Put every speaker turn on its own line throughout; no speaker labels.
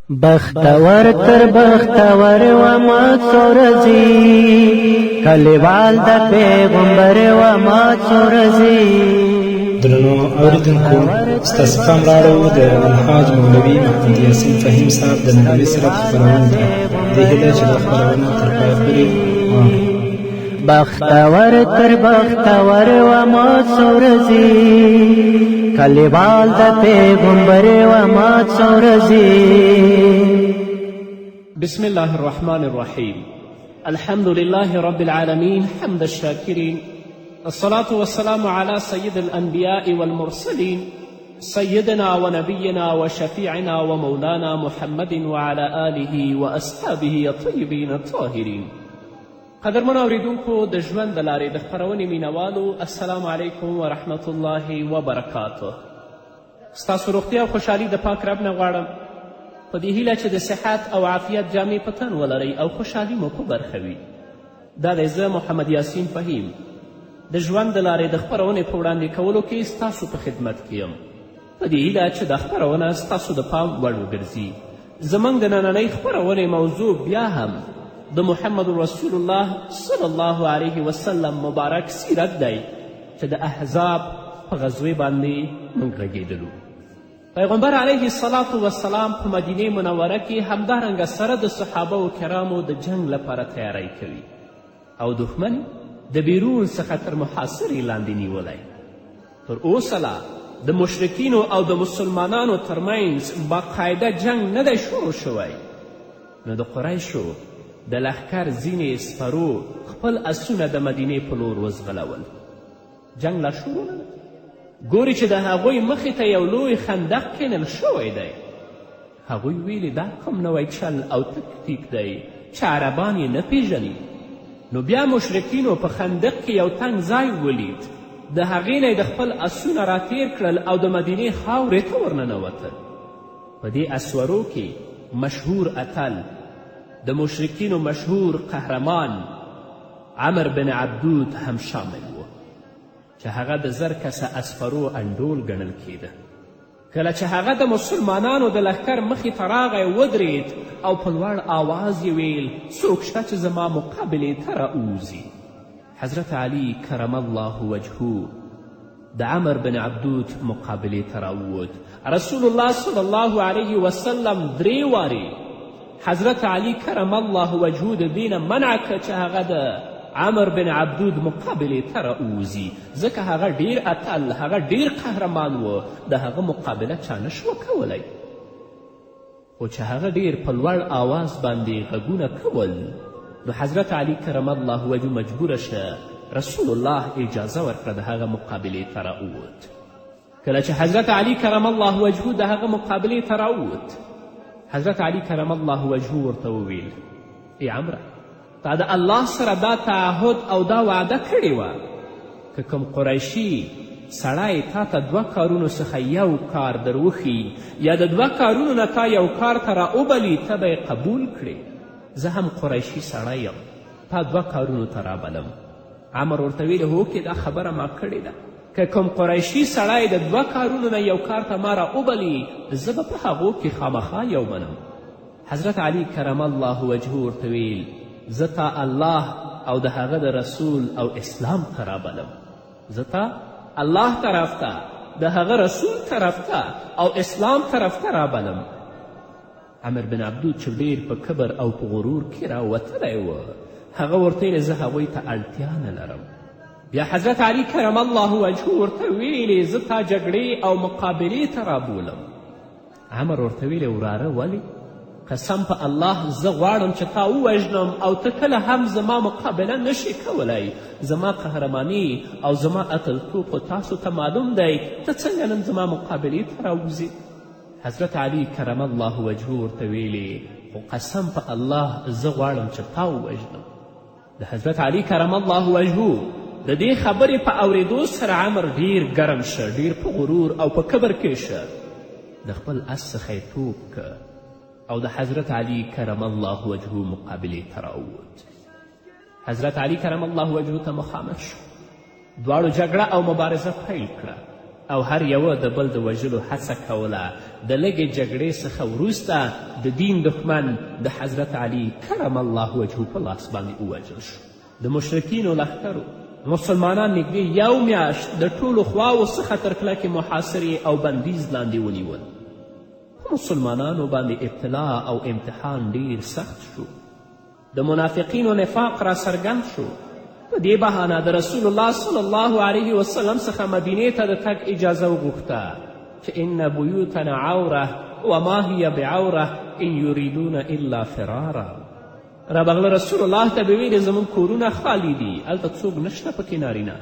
بختور تر بختور و ما څورځي کلیوال د پیغمبر و ما څورځي.
درنو اوریدونکو، ستاسو پام راوړو د الحاج مولوي محمد یاسین فهیم صاحب د نبوي سیرت خپرونې ته. د هیله چې دا خپرونه تر پایه پورې واورئ.
بختور تر بختور و ما څورځي کلیوال د پیغمبر و ما څورځي.
بسم الله الرحمن الرحيم. الحمد لله رب العالمين حمد الشاكرين، الصلاة والسلام على سيد الأنبياء والمرسلين سيدنا ونبينا وشفيعنا ومولانا محمد وعلى آله وأصحابه الطيبين الطاهرين. قدرمنو اوریدونکو، د ژوند د لارې د خپرونې مینوالو، السلام علیکم ورحمة الله وبرکاته. ستاسو روغتیا او خوشحالي د پاک رب نه غواړم، په دې هیله چې د صحت او عافیت جامې په تن ولرئ او خوشحالي مو په برخه وي. دا دی زه محمد یاسین فهیم د ژوند د لارې د خپرونې په وړاندې کولو کې ستاسو په خدمت کې یم، په دې هیله چې دا خپرونه ستاسو د پام وړ وګرځي. زموږ د نننۍ خپرونې موضوع بیا هم د محمد رسول الله صلی الله علیه وسلم مبارک سیرت دی چې د احزاب په غزوې باندې موږ غږېدلو. پیغمبر علیه الصلاة والسلام په مدینې منوره کې همدارنګه سره د صحابه و کرامو د جنگ لپاره تیاری کوي او دښمن د بیرون څخه تر محاصرې لاندې نیولی. تر اوسه لا د مشرکینو او د مسلمانانو ترمنځ باقاعده جنگ نه دی شروع شوی، نو د قریشو د لښکر ځینې سپرو خپل اسونه د مدینې په لور وځغلول. جنگ لا شروع نه ده، ګوري چې د هغوی مخې ته یو لوی خندق کینل شوی دی. هغوی ویلي دا کوم نوی چل او تکتیک دی چې عربان یې نه پیژني. نو بیا مشرکینو په خندق کې یو تنګ ځای ولید، د هغې نه د خپل اسونه راتیر کړل او د مدینې خاورې ته ورننوتل. په دې اسورو کې مشهور اتل، د مشرکینو مشهور قهرمان عمر بن عبدود هم شامل و چې هغه د 1000 کسه اسپرو انډول ګڼل کیده. کله چې هغه د مسلمانانو د لښکر مخې ته راغی ودرید او په لوړ آواز یې ویل څوک شته چې زما مقابلې ته راووځي. حضرت علی کرم الله وجهه د عمر بن عبدود مقابلې ته راووت. رسول الله صلی الله علیه وسلم 3 وارې حضرت علی کرم الله وجهه د دې نه منع کړه چې هغه د عمر بن عبدود مقابلې ته راووځي، ځکه هغه ډیر اتل، هغه ډیر قهرمان و، د هغه مقابله چا نشوه کولی. خو چې هغه ډیر په لوړ آواز باندې غږونه کول، نو حضرت علی کرم الله وجهه مجبوره شه رسول الله اجازه ورکړه د هغه مقابلې ته راووت. کله چې حضرت علی کرم الله وجهه د هغه مقابلې ته راووت، حضرت علی کرم الله وجهه ورته وویل ای عمره، تا د الله سره دا تعهد او دا وعده کړې وه که کوم قریشي سړی تا ته 2 کارونو څخه یو کار در وښي یا د 2 کارونو نه تا یو کار ته راوبلي، ته به یې قبول کړې. زه هم قریشي سړی یم، تا 2 کارونو ته رابلم. عمر ورته ویلې هوکې دا خبره ما کړې ده، که کوم قریشي سړی د 2 کارونو نه یو کار ته ما راوبلي، زه به په هغو کې خامخا یو منم. حضرت علی کرم الله وجهه ورته ویل زه تا الله او د هغه د رسول او اسلام ته رابلم، زه تا الله طرف ته، د هغه رسول طرف ته او اسلام طرف ته رابلم. عمر بن عبدود چې ډېر په کبر او په غرور کې راوتلی و، هغه ورته ویلې زه هغوی ته اړتیا نه لرم. بیا حضرت علی کرم الله وجهه ورته ویلې زه تا جګړې او مقابلې ته رابولم. عمر ورته ویلې وراره ولې؟ قسم په الله زه غواړم چې تا ووژنم او ته کله هم زما مقابله نشي کولی. زما قهرماني او زما اتلتوب خو تاسو ته معلوم دی، ته څنګه نن زما مقابلې ته راوځې؟ حضرت علی کرم الله وجهه ورته ویلې خو قسم په الله زه غواړم چې تا ووژنم. د حضرت علی کرم الله وجهه د دې خبرې په اورېدو سره عمر ډیر ګرم شه، ډیر په غرور او په کبر کې شه، د خپل اس څخه یې توپ که او د حضرت علی کرم الله وجهه مقابلې ته راووت. حضرت علی کرم الله وجهه ته مخامخ شو، دواړو جګړه او مبارزه پیل کړه. او هر یوه د بل د وژلو هڅه کوله. د لږې جګړې څخه وروسته د دین دښمن د حضرت علي کرم الله وجهه په لاس باندې ووژل شو. د مشرکینو لښکرو مسلمانان نږدې یو میاشت د ټولو خواو څخه تر کلکې محاصرې او بندیز لاندې ونیول. په مسلمانانو باندې ابتلا او امتحان ډیر سخت شو. د منافقینو نفاق را څرګند شو. په دې بهانه د رسول الله صلی الله علیه وسلم څخه مدینې ته د تګ اجازه وغوښته چې ان بیوتنا عوره وما هي بعوره ان یریدون الا فرارا. رابغله رسول الله ته به ویلې زموږ کورونه خالی دي، هلته څوک نشته پکې نارینه.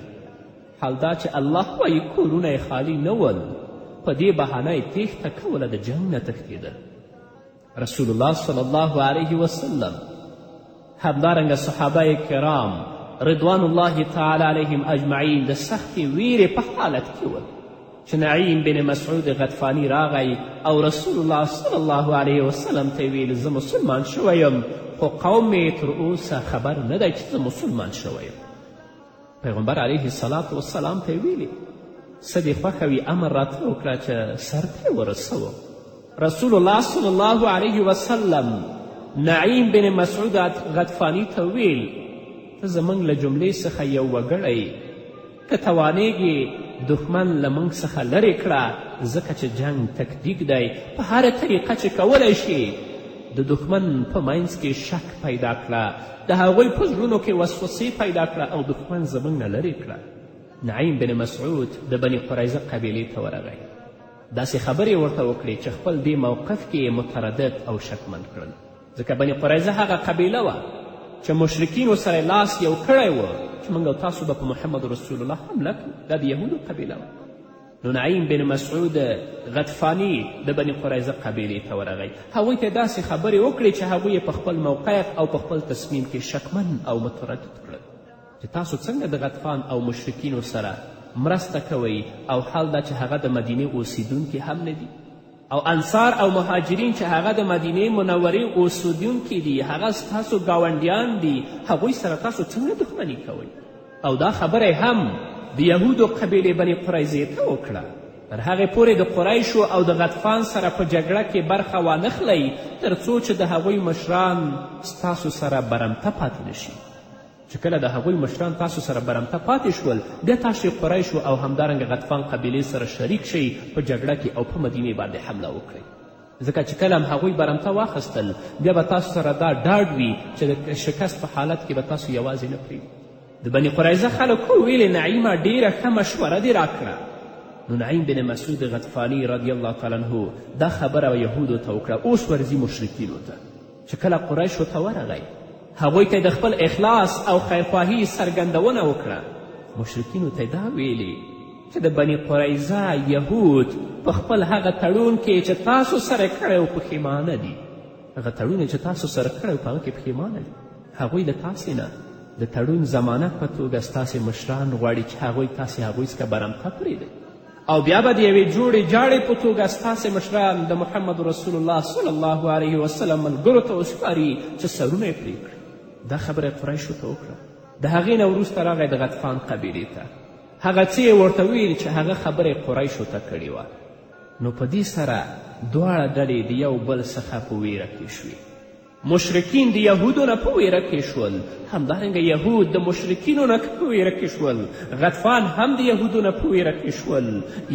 حال دا چې الله وایي کورونه یې خالی نه ول، په دې بهانه یې تیښته کوله، د جنګ نه تښتېدل. رسول الله صلی الله علیه وسلم همدارنګه صحابه کرام رضوان الله تعالی علیهم اجمعین د سختې ویرې په حالت کې ول چې نعیم بن مسعود غطفانی راغی او رسول الله صلی الله علیه وسلم ته ویل زه مسلمان شوی یم، خو قوم مې تر اوسه خبر نه دی چې زه مسلمان شوی یم. پیغمبر علیه الصلاة والسلام ته یې ویلې څه دې خوښه وي امر راته وکړه چې سر ته یې ورسوم. رسول الله صلی الله علیه وسلم نعیم بن مسعود غطفانی ته ویل ته زموږ له جملې څخه یو وګړی که توانیږي دښمن له موږ څخه لرې کړه، ځکه چې جنګ تکتیک دی، په هره طریقه چې کولی شي د دښمن په منځ کې شک پیدا کړه، د هغوی په زړونو کې وسوسې پیدا کړه او دښمن زموږ نه لرې کړه. نعیم بن مسعود د بني قریظه قبیلې ته ورغی. داسې خبرې ورته وکړې چې خپل دې موقف کې متردد او شکمن کړل، ځکه بني قریظه هغه قبیله وه چې مشرکینو سره لاس یو کړی و چې موږ او تاسو به په محمد رسول الله حمله کړو. دا د یهودو قبیله وه. نو نعیم بن مسعود غطفانی د بني قریظه قبیلې ته ورغی. هغوی ته داسې خبرې وکړې چې هغوی په خپل موقف او په خپل تصمیم کې شکمن او متردد کړل چې تاسو څنګه د غطفان او مشرکینو سره مرسته کوئ او حال دا چې هغه د مدینې اوسیدونکي هم نه دي او انصار او مهاجرین چې هغه د مدینې منورې اوسیدونکي دي هغه ستاسو ګاونډیان دي، هغوی سره تاسو څنګه دښمني کوئ؟ او دا خبره هم د یهودو قبیلې بني قریظې ته وکړه. تر هغې پورې د قریشو او د غطفان سره په جګړه کې برخه وانخلئ تر څو چې د هغوی مشران ستاسو سره برمته پاتې نشي. چې کله د هغوی مشران تاسو سره برمته پاتې شول، بیا تاسو قریشو او همدارنګه غطفان قبیلې سره شریک شئ په جګړه کې او په مدینې باندې حمله وکړئ. ځکه چې کله هم هغوی برمته واخیستل، بیا به تاسو سره دا ډاډ وي چې د شکست په حالت کې به تاسو یوازې نه پرېږدي. د بني قریظه خلکو ویلې نعیمه ډیره ښه مشوره دې راکړه. نو نعیم بن مسعود غطفانی رضی الله تعالی عنه دا خبره یهودو ته وکړه. اوس ورځي مشرکینو ته چې کله قریشو ته ورغی، هغوی ته د خپل اخلاص او خیرخواهي څرګندونه وکړه. مشرکینو ته دا ویلې چې د بني قریظه یهود په خپل هغه تړون کې چې تاسو سره کړی و پښیمانه دي. هغه تړون چې تاسو سره کړی و په هغه کې پښیمانه دي. هغوی د تاسې نه د تړون ضمانت په توګه ستاسې مشران غواړي چې هغوی تاسې هغوی څخه برمته پرېږدئ او بیا به د یوې جوړې جاړې په توګه ستاسې مشران د محمد رسول الله صلی الله علیه وسلم ملګرو ته وسپاري چې سرونه یې پرې کړي. دا خبره قریشو ته وکړه. د هغې نه وروسته راغی د غطفان قبیلې ته. هغه څه یې ورته ویل چې هغه خبره یې قریشو ته کړې وه. نو په دې سره دواړه ډلې د یو بل څخه په ویره کې شوې. مشرکین د یهودو نه په ویره کې شول، همدارنګه یهود د مشرکینو نه په ویره کې شول، غطفان هم د یهودو نه په ویره کې شول،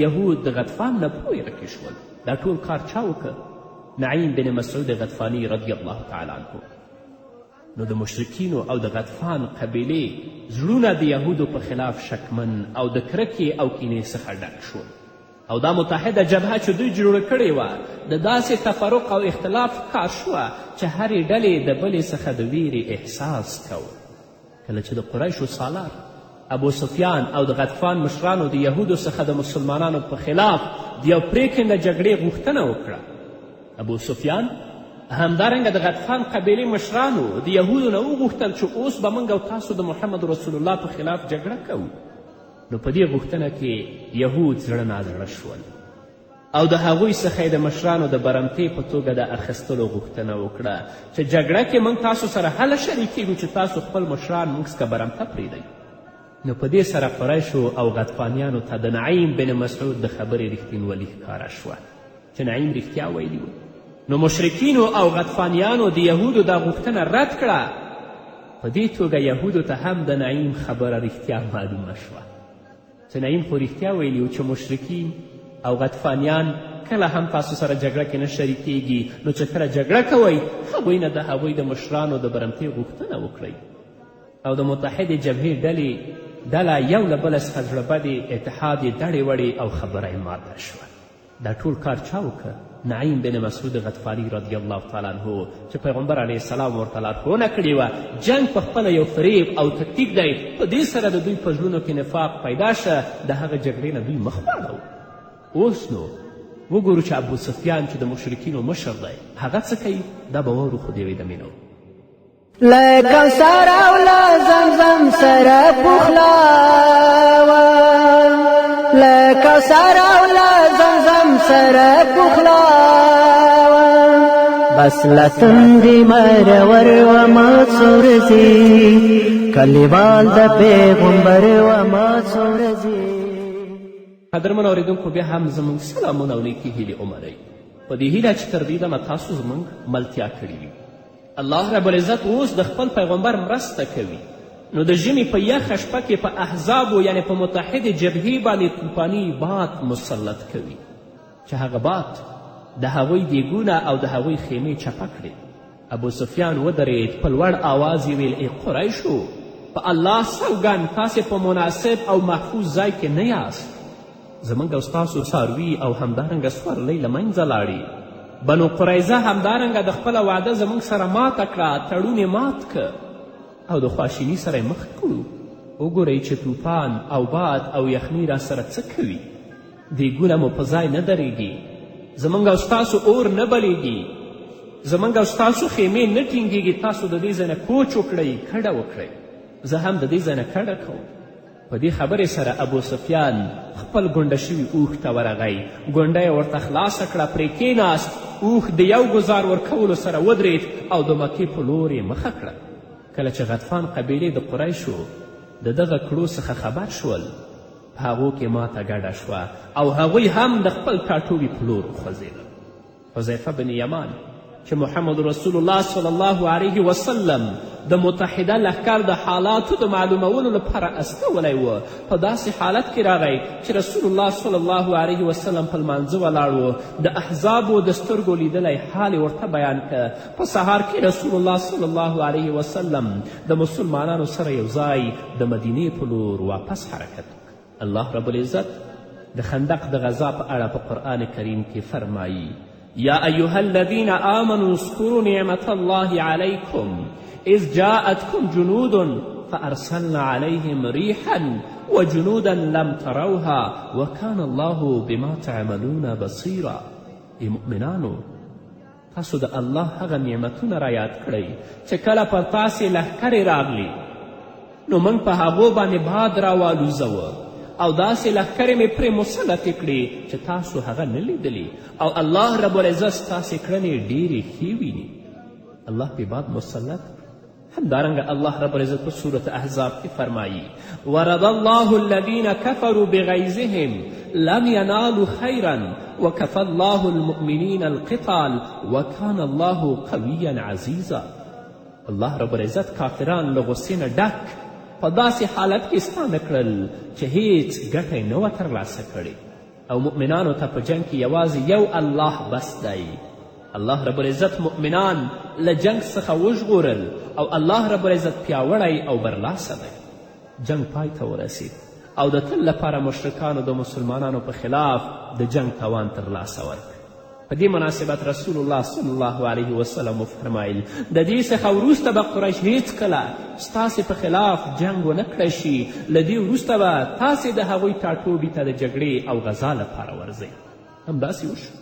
یهود د غطفان نه په ویره کې شول. دا ټول کار چا وکړ؟ نعیم بن مسعود غطفانی رضی الله تعالی عنه. نو د مشرکینو او د غطفان قبیلې زړونه د یهودو په خلاف شکمن او د کرکې او کینې څخه ډک شول او دا متحده جبهه چې دوی جوړه کړې وه د داسې تفرق او اختلاف کار شوه چې هرې ډلې د بلې څخه د ویرې احساس کوه. کله چې د قریشو سالار ابو سفیان او د غطفان مشرانو د یهودو څخه د مسلمانانو په خلاف د یو پرېکنده جګړې غوښتنه وکړه، ابو سفیان همدارنګه د غطفان قبیلې مشرانو د یهودو نه وغوښتل چې اوس به موږ او تاسو د محمد رسول الله په خلاف جګړه کوو. نو په دې غوښتنه کې یهود زړه نازړه شول او د هغوی څخه د مشرانو د برمتې په توګه د اخیستلو غوښتنه وکړه چې جګړه کې موږ تاسو سره هله شریکېږو چې تاسو خپل مشران موږ څخه برمته پرېږدئ. نو په دې سره قریشو او غطفانیانو ته د نعیم بن مسعود د خبرې رښتینولي ښکاره شوه چې نعیم رښتیا ویلي و. نو مشرکینو او غطفانیانو د یهودو دا غوښتنه رد کړه. په دې توګه یهودو ته هم د نعیم خبره رښتیا معلومه شوه چې نعیم خو رښتیا ویلي و چې مشرکین او غطفانیان کله هم تاسو سره جګړه کې نه شریکیږي، نو چې کله جګړه کوئ هغوی نه د هغوی د مشرانو د برمتۍ غوښتنه وکړئ. او د متحدې جبهې ډله یو له بله څخه زړه بدې اتحاد یې دړې وړې او خبره یې ماته شوه. دا ټول کار چا وکړه؟ نعیم بن مسعود غطفانی رضی الله تعالی عنه چې پیغمبر علیه السلام ورته لارښوونه کړې وه. جنګ په خپله یو فریب او تکتیک دی. په دې سره د دوی په زړونو کې نفاق پیدا شه. د هغه جګړې نه دوی مخ واړوه. اوس نو وګورو چې ابو سفیان چې د مشرکینو مشر دی هغه څه کوي. دا به واورو خو د یوې دمې نه
له کوثر او له زمزم سره پخلاوه، له کوثر او له زمزم سره پخلاوه، بس له تندې مرور وما څو ورځې کلیوال د پیغمبر وما څو ورځې.
قدرمن اورېدونکو بیا هم زموږ سلامونه او نیکې هیلې ومنئ په دې هیله چې تر دې دمه تاسو زموږ ملتیا کړي وي. الله رب العزت اوس د خپل پیغمبر مرسته کوي. نو د ژمي په یخه شپه کې په احزابو یعنې په متحدې جبهې باندې طوفاني باد مسلط کوي چې هغه باد د هغوی دیګونه او د هغوی خیمې چپه کړې. ابو سفیان ودرېد، په لوړ آواز یې ویل: ای قریشو، په الله سوګند تاسې په مناسب او محفوظ ځای کې نه یاست. زموږ او ستاسو څاروي او همدارنګه سورلۍ له منځه لاړې. بنو قریظه همدارنګه د خپله وعده زموږ سره ماته کړه، تړون یې مات که او د خواشیني سره یې مخ کړو. وګورئ چې طوفان او باد او یخني را سره څه کوي. دیګونه مو په ځای نه درېږي، زموږ او ستاسو اور نه بلیږي، زموږ او ستاسو خیمې نه ټینګېږي. تاسو د دې ځای نه کوچ وکړئ، کډه وکړئ. زه هم د دې ځای نه کډه کوم. په دې خبرې سره ابو سفیان خپل ګونډه شوي اوښ ته ورغی، ګونډه یې ورته خلاصه کړه، پرې کېناست. اوښ د یو ګزار ورکولو سره ودرېد او د مکې په لور یې مخه کړه. کله چې غطفان قبیلې د قریشو د دغه کړو څخه خبر شول، په هغو کې ماته ګډه شوه او هغوی هم د خپل ټاټوبي په لور وخوځېدل. حذیفه بن یمان چې محمد رسول الله صلی الله علیه وسلم د متحده لښکر د حالاتو د معلومولو لپاره استولی و، په داسې حالت کې راغی چې رسول الله صلی الله علیه وسلم په لمانځه ولاړ و. د احزابو د سترګو لیدلی حال یې ورته بیان که. په سهار کې رسول الله صلی الله علیه وسلم د مسلمانانو سره یو ځای د مدینې په لور واپس حرکت وکړ. الله رب العزت د خندق د غذا په اړه په قرآن کریم کې فرمایي: یا ایها الذین آمنوا اذکروا نعمة الله علیکم اذ جاءتکم جنود فارسلنا علیهم ریحا وجنودا لم تروها وکان الله بما تعملون بصیرا. ای مؤمنانو، تاسو د الله هغه نعمتونه را یاد کړئ چې کله پر تاسې لښکرې راغلي نو موږ په هغو باندې باد راوالوزوه او داسې لښکرې مې پرې مسلطې کړې چې تاسو هغه نه لیدلي او الله رب العزت ستاسې کړنې ډېرې ښې ویني. الله پې باد مسلط. همدارنګه الله رب العزت په صورت احزاب کې فرمایي: ورد الله الذین کفروا بغیظهم لم ینالوا خیرا وکفى الله المؤمنین القتال وکان الله قویا عزیزا. الله رب العزت کافران له غصې نه ډک په داسې حالت کې ستانه کړل چې هیڅ ګټه یې نه وه ترلاسه کړې او مؤمنانو ته په جنګ کې یوازې یو الله بس دی. الله رب العزت مؤمنان له جنگ څخه وژغورل او الله رب العزت پیاوړی او برلاسه دی. جنگ پای ته ورسید او د تل لپاره مشرکانو د مسلمانانو په خلاف د جنگ توان ترلاسه ورکړ. په دې مناسبت رسول الله صلی الله علیه وسلم وفرمایل: د دې څخه وروسته به قریش هیڅکله ستاسې په خلاف جنګ ونه کړی شي. له دې وروسته به تاسې د هغوی ټاټوبي ته د جګړې او غذا لپاره ورځئ. همداسې وشو.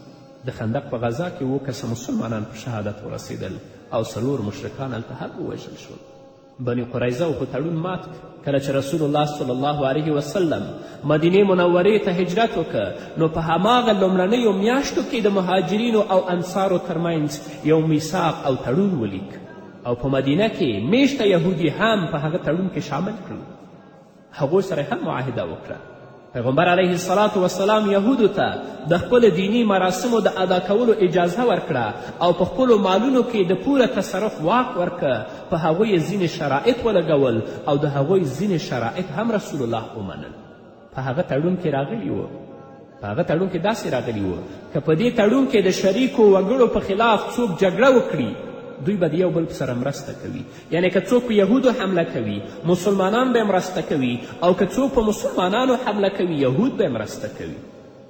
د خندق په غذا کې 7 کسه مسلمانان په شهادت ورسېدل او 4 مشرکان هلته هم ووژل شول. بني قریظه خو تړون مات کله چې رسول الله صلی الله علیه وسلم مدینې منورې ته هجرت وکړ نو په هماغه لومړنیو میاشتو کې د مهاجرینو او انصارو ترمنځ یو میثاق او تړون ولیک او په مدینه کې میشته یهودي هم په هغه تړون کې شامل کړل. هغوی سره هم معاهده وکړه. پیغمبر علیه الصلاة والسلام یهودو ته د خپلو دینی مراسمو د ادا کولو اجازه ورکړه او په خپلو مالونو کې د پوره تصرف واک ورکړه. په هغوی یې ځینې شرایط ولګول او د هغوی ځینې شرایط هم رسول الله ومنل. په هغه تړون کې راغلي وو، په هغه تړون کې داسې راغلي وو که په دې تړون کې د شریکو وګړو په خلاف څوک جګړه وکړي دوی به د یو بل سره مرسته کوي. یعنی که څوک په یهودو حمله کوي مسلمانان به مرسته کوي، او که څوک په مسلمانانو حمله کوي یهود به مرسته کوي،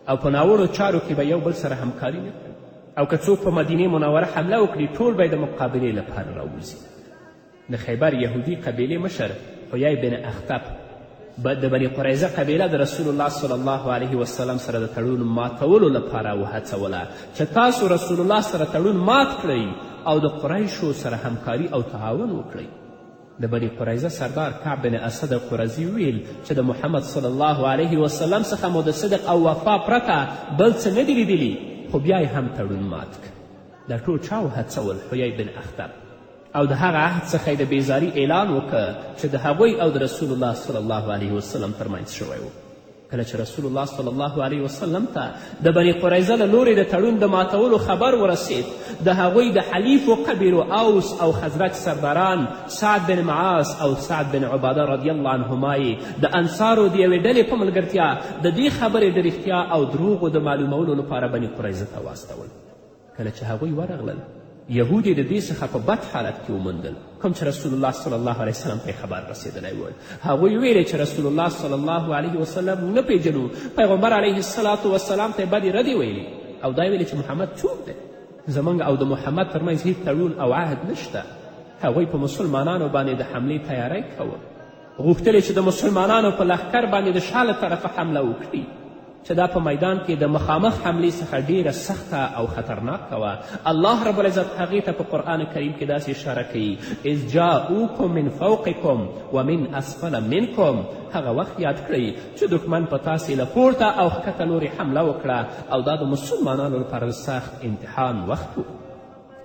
او په ناوړو چارو کې به یو بل سره همکاري نه کوي. او که څوک په مدینې منوره حمله وکړي ټول به د مقابلې لپاره راوځي. د خیبر یهودي قبیلې مشر حیی بن اخطب د بني قریظه قبیله د رسول الله صلی الله علیه وسلم سره د تړون ماتولو لپاره وهڅوله چې تاسو رسول الله سره تړون مات کړئ او د قریشو سره همکاري او تعاون وکړئ. د بني قریظه سردار کعب بن اسد قرظي ویل چې د محمد صلی الله علیه وسلم څخه مو د صدق او وفا پرته بل څه نه دي لیدلي، خو بیا یې هم تړون مات کړ. دا ټول چا وهڅول؟ حیی بن اخطب. او د هغه عهد څخه یې د بیزاري اعلان وکړ چې د هغوی او د رسول الله صلی الله علیه وسلم ترمنځ شوی و. کله چې رسول الله صلی الله علیه وسلم ته د بني قریظه له لورې د تړون د ماتولو خبر ورسید، د هغوی د حلیفو قبیلو اوس او خزرج سرداران سعد بن معاص او سعد بن عباده رضی الله عنهما یې د انصارو د یوې ډلې په ملګرتیا د دې خبرې د رښتیا او دروغو د معلومولو لپاره بني قریظه ته واستول. کله چې هغوی ورغلل یهود یې د دې څخه په بد حالت کې وموندل، کوم چې رسول الله صلی الله علیه وسلم ته خبر رسېدلی و. هغوی ویلې چې رسول الله صلی الله علیه وسلم نه پیژنو. پیغمبر علیه الصلاة والسلام ته یې بدې ردې ویلې او دا یې ویلې چې محمد څوک دی؟ زموږ او د محمد ترمنځ هیڅ تړون او عهد نشته. هغوی په مسلمانانو باندې د حملې تیاری کوه، غوښتل چې د مسلمانانو په لښکر باندې د شا له طرفه حمله وکړي چې دا په میدان کې د مخامخ حملې څخه ډیره سخته او خطرناکه وه. الله رب العزت هغې ته په قرآن کریم کې داسې اشاره کوي اذ جاءوکم من فوقکم ومن اسفل منکم. هغه وخت یاد کړئ چې دښمن په تاسې له پورته او ښکته لورې حمله وکړه او دا د مسلمانانو لپاره سخت امتحان وخت و.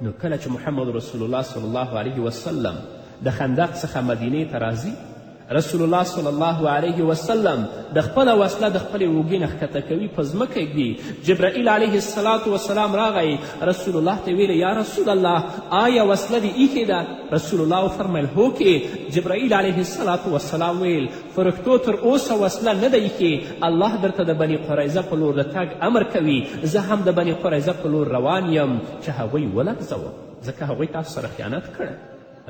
نو کله چې محمد رسول الله صلی الله علیه وسلم د خندق څخه مدینې ته راځي، رسول الله صلی الله علیه وسلم د خپله وسله د خپلې اوږې نه ښکته کوي، په ځمکه ږدي. جبرائیل علیه الصلاة والسلام راغی، رسول الله ته ویلې یا رسول الله آیا وسله دې ایښې ده؟ رسول الله وفرمیل هوکې. جبرائیل علیه الصلاة والسلام ویل فرښتو تر اوسه وسله نه ده ایښې، الله درته د بني قریظه په لور د تګ امر کوي، زه هم د بني قریظه په لور روان یم چې هغوی ولغځوم ځکه هغوی تاسو سره خیانت کړی.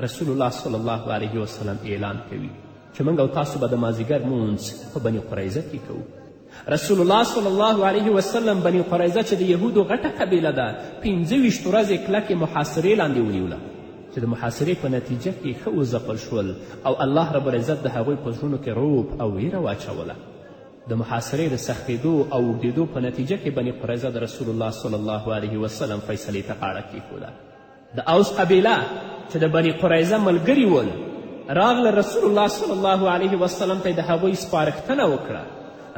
رسول الله صلی الله علیه وسلم اعلان کوي چې موږ او تاسو به د مازدیګر لمونځ په بني قریظه کې کوو. رسول الله صلی الله علیه وسلم بني قریظه چې د یهودو غټه قبیله ده 25 ورځې کلکې محاصرې لاندې ونیوله چې د محاصرې په نتیجه کې ښه وځپل شول او الله رب العزت د هغوی په زړونو کې رعب او ویره واچوله. د محاصرې د سختېدو او اوږدېدو په نتیجه کې بني قریظه د رسول الله صلی الله علیه وسلم فیصلې ته غاړه کیښوده. د اوس قبیله چې د بني قریظه ملګري ول راغله رسول الله صلی الله علیه وسلم ته د هغوی سپارښتنه وکړه.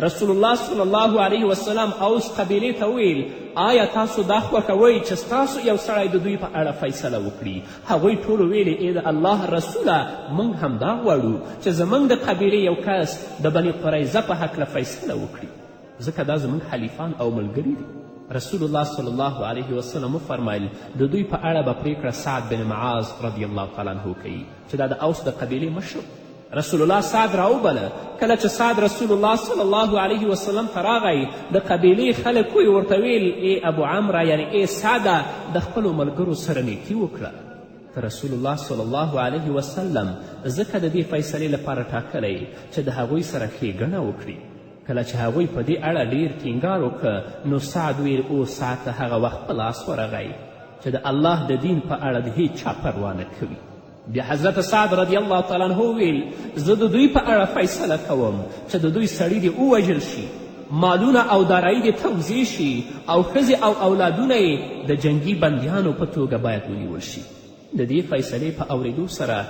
رسول الله صلی الله علیه وسلم اوس قبیلې ته ویل آیا تاسو دا خوښوئ چې ستاسو یو سړی د دوی په اړه فیصله وکړي؟ هغوی ټولو ویلې ای د الله رسوله موږ همدا غواړو چې زموږ د قبیلې یو کس د بني قریظه په هکله فیصله وکړي ځکه دا زموږ حلیفان او ملګري دي. رسول الله صلی الله علیه وسلم وفرمیل د دوی په اړه به پریکړه سعد بن معاذ رضی الله تعالی عنه کوي چې دا د اوس د قبیلې مشر. رسول الله سعد راوبله. کله چې سعد رسول الله صلی الله علیه وسلم ته راغی د قبیلې خلک وی ورته ویل ای ابو عمره یعنی ای سعده د خپلو ملګرو سره نیکي وکړه. رسول الله صلی الله علیه وسلم ځکه د دې فیصلې لپاره ټاکلی چې د هغوی سره ښېګڼه وکړي. کله چې هغوی په دې اړه ډیر ټینګار وکړه نو سعد ویل او سعد ته هغه وخت په لاس ورغی چې د الله د دین په اړه د هیڅ چا پروا نه کوي. بیا حضرت سعد رضی الله تعالی عنه ویل زه د دوی په اړه فیصله کوم چې د دوی سړي دې ووژل شي، مالونه او دارایی دې توزیع شي او ښځې او اولادونه یې د جنگي بندیانو په توګه باید ونیول شي. د دې فیصلې په اورېدو سره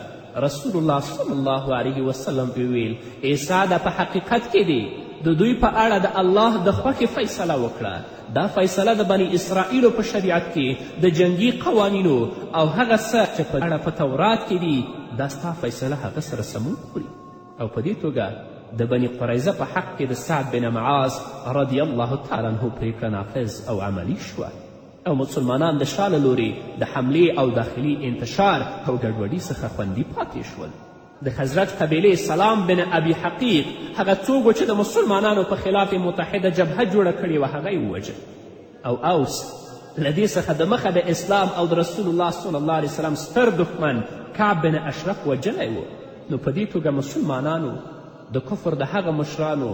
رسول الله صلی الله علیه وسلم ویل ای سعده په حقیقت کې دی د دوی په اړه د الله د خوښې فیصله وکړه. دا فیصله د بني اسرائیلو په شریعت کې د جنگي قوانینو او هغه څه چې په اړه په تورات کې دي دا ستا فیصله هغه سره سمون خوري او په دې توګه د بني قریظه په حق کې د سعد بن معاذ رضی الله تعالی عنه پرېکړه نافظ او عملي شوه او مسلمانان د شا له لورې د حملې او داخلي انتشار او ګډوډي څخه خوندي پاتې شول. د خزرج قبیلې سلام بن ابي حقیق هغه څوک و چې د مسلمانانو په خلاف متحده جبهه جوړه کړې وه هغه یې ووژل او اوس له دې څخه د مخه د اسلام او د رسول الله صلی الله علیه وسلم ستر دښمن کعب بن اشرف وژلی و. نو په دې توګه مسلمانانو د کفر د هغه مشرانو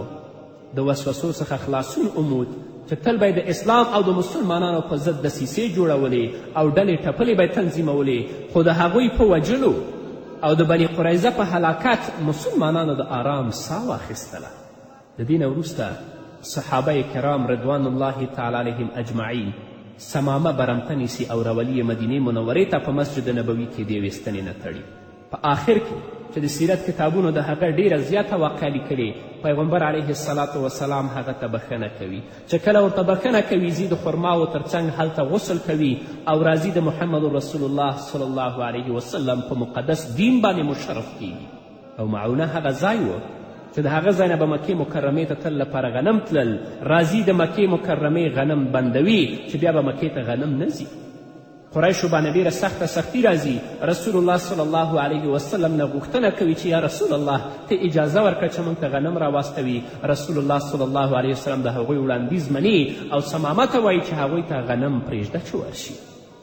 د وسوسو څخه خلاصون امود چې تل به د اسلام او د مسلمانانو په ضد دسیسې جوړولې او ډلې ټپلې به تنظیمولې خو د هغوی په وژلو او د بني قریظه په هلاکت مسلمانانو د آرام ساه واخیستله. د دې نه وروسته صحابه کرام رضوان الله تعالی علیهم اجمعین سمامه برمته نیسي او رولی مدینې منورې ته په مسجد نبوي کې د یوې ستنې نه تړي. په آخر کې چې د سیرت کتابونو د هغه ډیره زیاته واقعه لیکلې پیغمبر علیه الصلاة وسلام هغه ته بخښنه کوي چې کله ورته بخښنه کوي ځي د خرماو تر څنګ هلته غسل کوي او راځي د محمد رسول الله صلی الله علیه وسلم په مقدس دین باندې مشرف کیږي او معونه هغه ځای و چې د هغه ځای نه به مکې مکرمې ته تل لپاره غنم تلل. راځي د مکې مکرمې غنم بندوي چې بیا به مکې ته غنم نه ځي. قریشو باندې ډېره سخته سختي راځي. رسول الله صلی الله علیه وسلم نه غوښتنه کوي چې یا رسول الله ته اجازه ورکړه چې موږ ته غنم راواستوي. رسول الله صلی الله علیه وسلم د هغوی وړاندیز مني او سمامه ته وایي چې هغوی ته غنم پرېږده چې ورشي.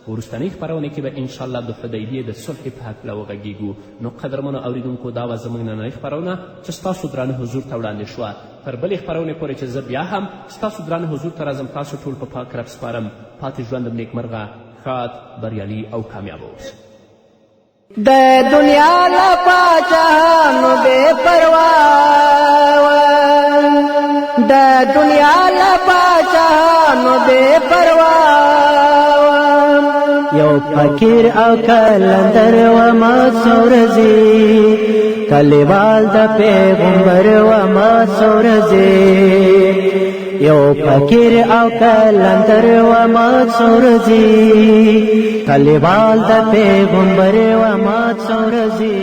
وروستنۍ خپرونې کې به انشاءالله د حدیبیې د صلح په هکله وغږیږو. نو قدرمنو اوریدونکو دا وه زموږ نننۍ خپرونه چې ستاسو درانه حضور ته وړاندې شوه. تر بلې خپرونې پورې چې زه بیا هم ستاسو درانه حضور ته راځم تاسو ټول په پاک رب سپارم. پاتې ژوند نیکمرغه، ښاد، بریالي او کامیابه اوسئ.
د دنیا له پاچاهانو بې پروا د دنیا له پاچاهانو بې پروا یو فقیر او کلندر وما څو ورځې کلیوال د پیغمبر وما څو ورځې یو فقیر او کلندر وما څو ورځې کلیوال د پیغمبر وما څو ورځې